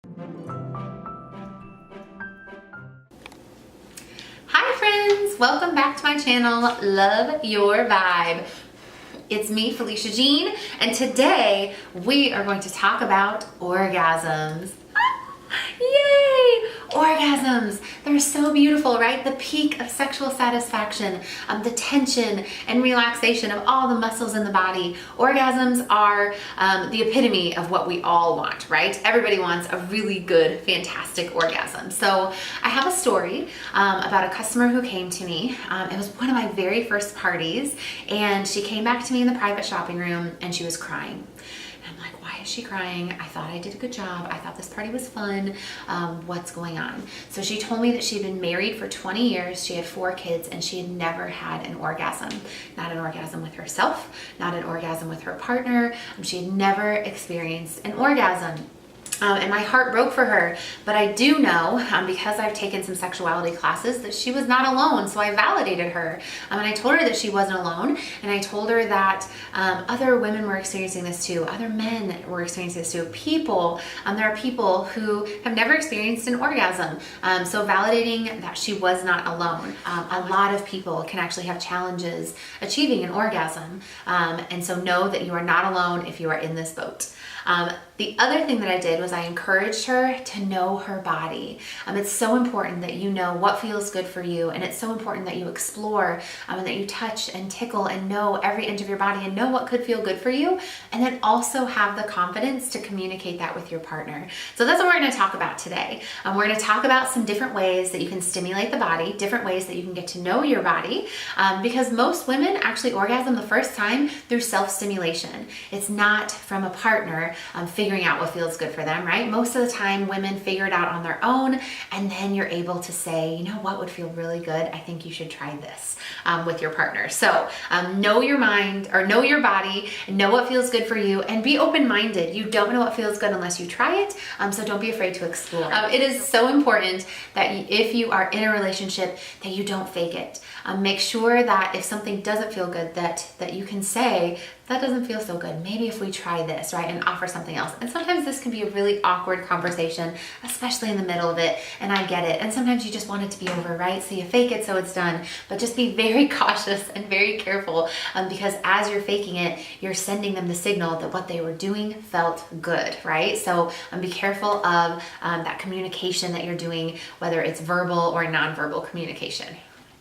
Hi friends, welcome back to my channel, Love Your Vibe. It's me, Felicia Jean, and today we are going to talk about orgasms. Yay! Orgasms. They're so beautiful, right? The peak of sexual satisfaction, the tension and relaxation of all the muscles in the body. Orgasms are the epitome of what we all want, right? Everybody wants a really good, fantastic orgasm. So I have a story about a customer who came to me. It was one of my very first parties, and she came back to me in the private shopping room and she was crying. I'm like, why is she crying? I thought I did a good job. I thought this party was fun. What's going on? So she told me that she'd been married for 20 years. She had 4 kids and she had never had an orgasm. Not an orgasm with herself, not an orgasm with her partner. She had never experienced an orgasm. And my heart broke for her, but I do know, because I've taken some sexuality classes, that she was not alone, so I validated her. And I told her that she wasn't alone, and I told her that other women were experiencing this too, other men were experiencing this too, there are people who have never experienced an orgasm, so validating that she was not alone. A lot of people can actually have challenges achieving an orgasm, and so know that you are not alone if you are in this boat. The other thing that I did was I encouraged her to know her body. It's so important that you know what feels good for you, and it's so important that you explore and that you touch and tickle and know every inch of your body and know what could feel good for you, and then also have the confidence to communicate that with your partner. So that's what we're going to talk about today. We're going to talk about some different ways that you can stimulate the body, different ways that you can get to know your body, because most women actually orgasm the first time through self-stimulation. It's not from a partner figuring out what feels good for them, right? Most of the time women figure it out on their own, and then you're able to say, you know what would feel really good? I think you should try this with your partner. So know your mind, or know your body, know what feels good for you, and be open-minded. You don't know what feels good unless you try it, so don't be afraid to explore. It is so important that if you are in a relationship that you don't fake it. Make sure that if something doesn't feel good, that you can say, that doesn't feel so good. Maybe if we try this, right? And offer something else. And sometimes this can be a really awkward conversation, especially in the middle of it. And I get it. And sometimes you just want it to be over, right? So you fake it so it's done. But just be very cautious and very careful, because as you're faking it, you're sending them the signal that what they were doing felt good, right? So be careful of that communication that you're doing, whether it's verbal or nonverbal communication.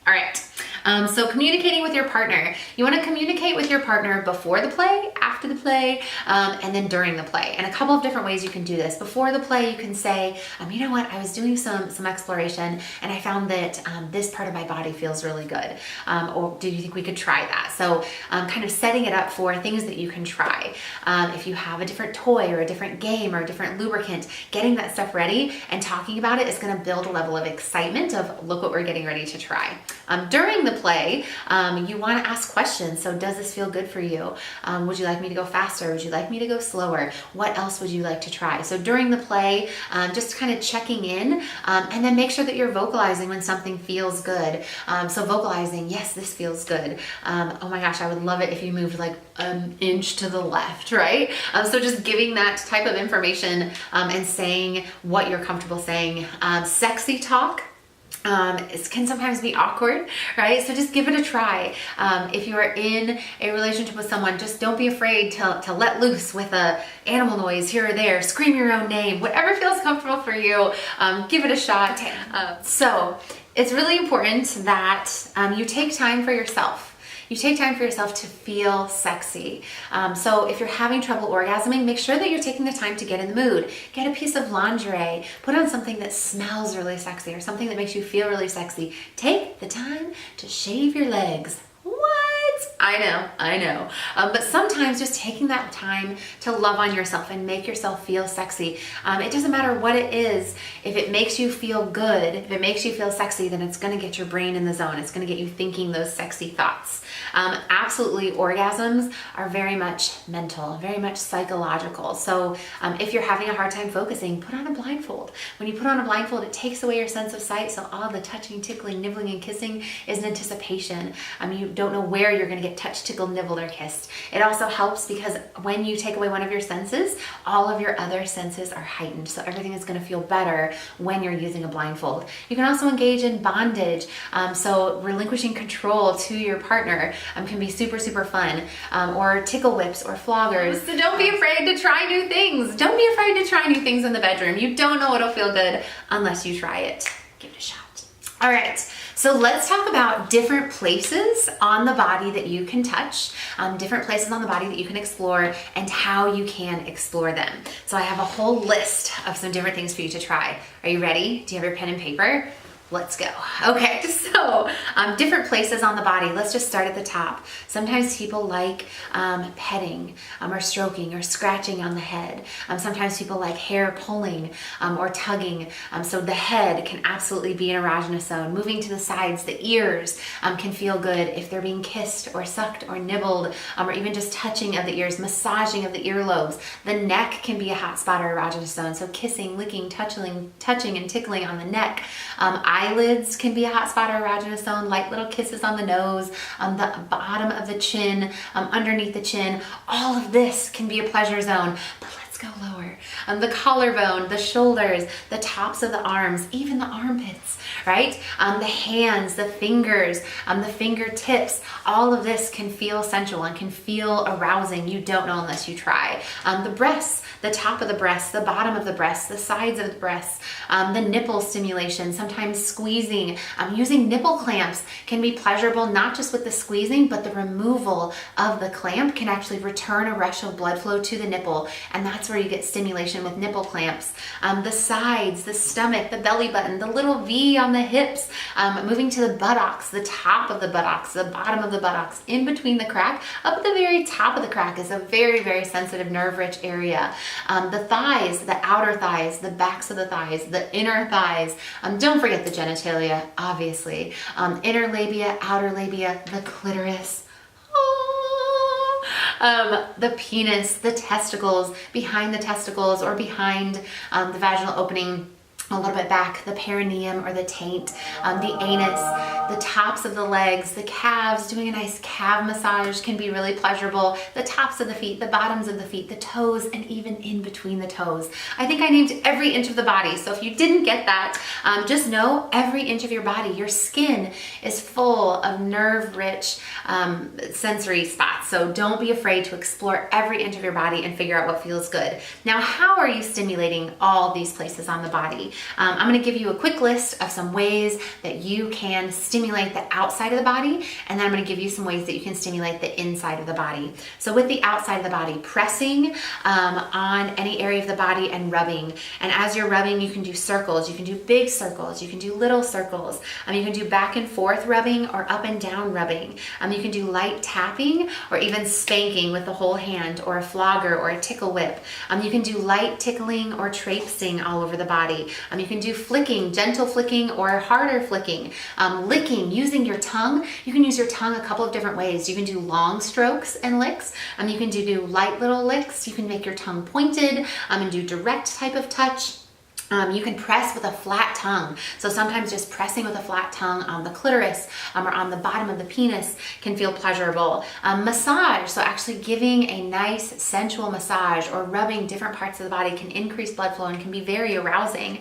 All right, so communicating with your partner. You want to communicate with your partner before the play, after the play, and then during the play. And a couple of different ways you can do this. Before the play, you can say, you know what, I was doing some exploration and I found that this part of my body feels really good. Or do you think we could try that? So kind of setting it up for things that you can try. If you have a different toy or a different game or a different lubricant, getting that stuff ready and talking about it is going to build a level of excitement of, look what we're getting ready to try. During the play, you want to ask questions. So does this feel good for you? Would you like me to go faster? Would you like me to go slower? What else would you like to try? So during the play, just kind of checking in, and then make sure that you're vocalizing when something feels good. So vocalizing, yes, this feels good. Oh my gosh, I would love it if you moved like an inch to the left, right? So just giving that type of information and saying what you're comfortable saying. Sexy talk. It can sometimes be awkward, right? So just give it a try. If you are in a relationship with someone, just don't be afraid to let loose with a animal noise here or there, scream your own name, whatever feels comfortable for you, give it a shot. So it's really important that you take time for yourself. You take time for yourself to feel sexy. So if you're having trouble orgasming, make sure that you're taking the time to get in the mood. Get a piece of lingerie, put on something that smells really sexy or something that makes you feel really sexy. Take the time to shave your legs. What? I know. But sometimes just taking that time to love on yourself and make yourself feel sexy. It doesn't matter what it is. If it makes you feel good, if it makes you feel sexy, then it's going to get your brain in the zone. It's going to get you thinking those sexy thoughts. Absolutely, orgasms are very much mental, very much psychological. So if you're having a hard time focusing, put on a blindfold. When you put on a blindfold, it takes away your sense of sight. So all the touching, tickling, nibbling, and kissing is an anticipation. You don't know where you're going to get touched, tickled, nibbled, or kissed. It also helps because when you take away one of your senses, all of your other senses are heightened. So everything is going to feel better when you're using a blindfold. You can also engage in bondage. So relinquishing control to your partner can be super, super fun. Or tickle whips or floggers. So don't be afraid to try new things. Don't be afraid to try new things in the bedroom. You don't know what'll feel good unless you try it. Give it a shot. All right, so let's talk about different places on the body that you can touch, different places on the body that you can explore, and how you can explore them. So I have a whole list of some different things for you to try. Are you ready? Do you have your pen and paper? Let's go. Okay, so different places on the body. Let's just start at the top. Sometimes people like petting or stroking or scratching on the head. Sometimes people like hair pulling or tugging. So the head can absolutely be an erogenous zone. Moving to the sides, the ears can feel good if they're being kissed or sucked or nibbled, or even just touching of the ears, massaging of the earlobes. The neck can be a hot spot or erogenous zone. So kissing, licking, touching and tickling on the neck. Eyelids can be a hot spot or erogenous zone, light little kisses on the nose, the bottom of the chin, underneath the chin. All of this can be a pleasure zone. But let's go lower. The collarbone, the shoulders, the tops of the arms, even the armpits, right? The hands, the fingers, the fingertips, all of this can feel sensual and can feel arousing. You don't know unless you try. The breasts, the top of the breasts, the bottom of the breasts, the sides of the breasts, the nipple stimulation, sometimes squeezing, using nipple clamps can be pleasurable, not just with the squeezing, but the removal of the clamp can actually return a rush of blood flow to the nipple, and that's where you get stimulation with nipple clamps. The sides, the stomach, the belly button, the little V on the hips, moving to the buttocks, the top of the buttocks, the bottom of the buttocks, in between the crack, up at the very top of the crack is a very, very sensitive, nerve-rich area. The thighs, the outer thighs, the backs of the thighs, the inner thighs. Don't forget the genitalia, obviously. Inner labia, outer labia, the clitoris. The penis, the testicles, behind the testicles or behind the vaginal opening, a little bit back, the perineum or the taint, the anus, the tops of the legs, the calves. Doing a nice calf massage can be really pleasurable. The tops of the feet, the bottoms of the feet, the toes, and even in between the toes. I think I named every inch of the body. So if you didn't get that, just know every inch of your body, your skin is full of nerve-rich sensory spots. So don't be afraid to explore every inch of your body and figure out what feels good. Now, how are you stimulating all these places on the body? I'm going to give you a quick list of some ways that you can stimulate the outside of the body, and then I'm going to give you some ways that you can stimulate the inside of the body. So with the outside of the body, pressing on any area of the body and rubbing. And as you're rubbing, you can do circles. You can do big circles. You can do little circles. You can do back and forth rubbing or up and down rubbing. You can do light tapping or even spanking with the whole hand, or a flogger or a tickle whip. You can do light tickling or traipsing all over the body. You can do flicking, gentle flicking or harder flicking. Licking, using your tongue. You can use your tongue a couple of different ways. You can do long strokes and licks. You can do light little licks. You can make your tongue pointed and do direct type of touch. You can press with a flat tongue. So sometimes just pressing with a flat tongue on the clitoris or on the bottom of the penis can feel pleasurable. Massage, so actually giving a nice sensual massage or rubbing different parts of the body can increase blood flow and can be very arousing.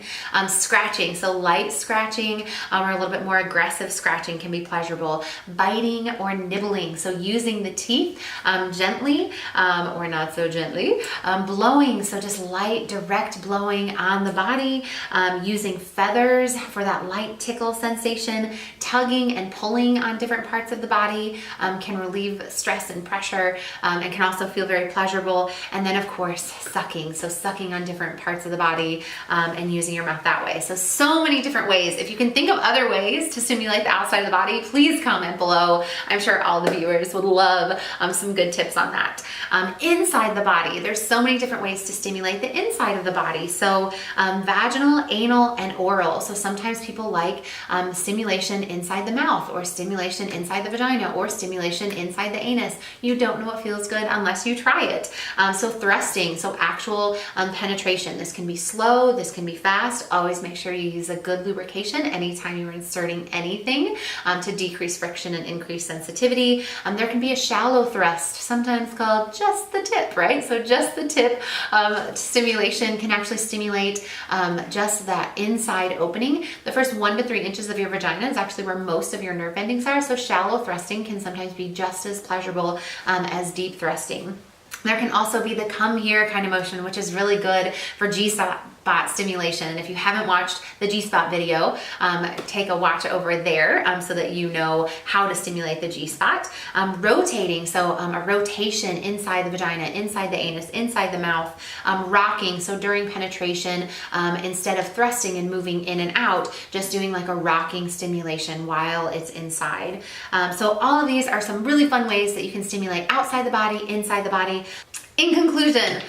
Scratching, so light scratching or a little bit more aggressive scratching can be pleasurable. Biting or nibbling, so using the teeth gently or not so gently. Blowing, so just light direct blowing on the body. Using feathers for that light tickle sensation. Tugging and pulling on different parts of the body can relieve stress and pressure and can also feel very pleasurable. And then of course sucking, so sucking on different parts of the body and using your mouth that way. So many different ways. If you can think of other ways to stimulate the outside of the body, please comment below. I'm sure all the viewers would love some good tips on that. Inside the body, there's so many different ways to stimulate the inside of the body. So vaginal, anal, and oral. So sometimes people like stimulation inside the mouth, or stimulation inside the vagina, or stimulation inside the anus. You don't know what feels good unless you try it. So thrusting, so actual penetration. This can be slow, this can be fast. Always make sure you use a good lubrication anytime you're inserting anything to decrease friction and increase sensitivity. There can be a shallow thrust, sometimes called just the tip, right? So just the tip stimulation can actually stimulate just that inside opening. The first 1 to 3 inches of your vagina is actually where most of your nerve endings are. So shallow thrusting can sometimes be just as pleasurable as deep thrusting. There can also be the come here kind of motion, which is really good for G-spot stimulation. And if you haven't watched the G-spot video, take a watch over there so that you know how to stimulate the G-spot. Rotating, so a rotation inside the vagina, inside the anus, inside the mouth. Rocking, so during penetration, instead of thrusting and moving in and out, just doing like a rocking stimulation while it's inside. So all of these are some really fun ways that you can stimulate outside the body, inside the body. In conclusion,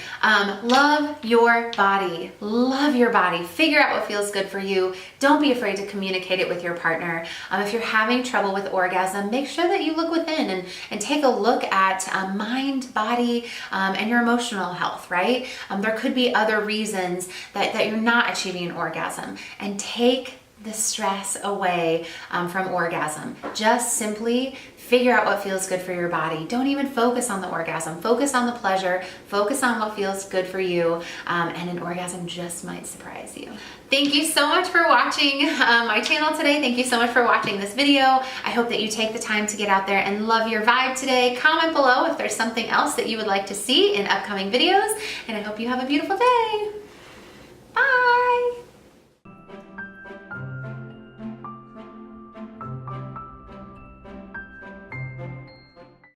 love your body. Love your body. Figure out what feels good for you. Don't be afraid to communicate it with your partner. If you're having trouble with orgasm, make sure that you look within and take a look at mind, body, and your emotional health, right? There could be other reasons that you're not achieving an orgasm. And take the stress away from orgasm. Just simply figure out what feels good for your body. Don't even focus on the orgasm. Focus on the pleasure. Focus on what feels good for you. And an orgasm just might surprise you. Thank you so much for watching my channel today. Thank you so much for watching this video. I hope that you take the time to get out there and love your vibe today. Comment below if there's something else that you would like to see in upcoming videos. And I hope you have a beautiful day. Bye.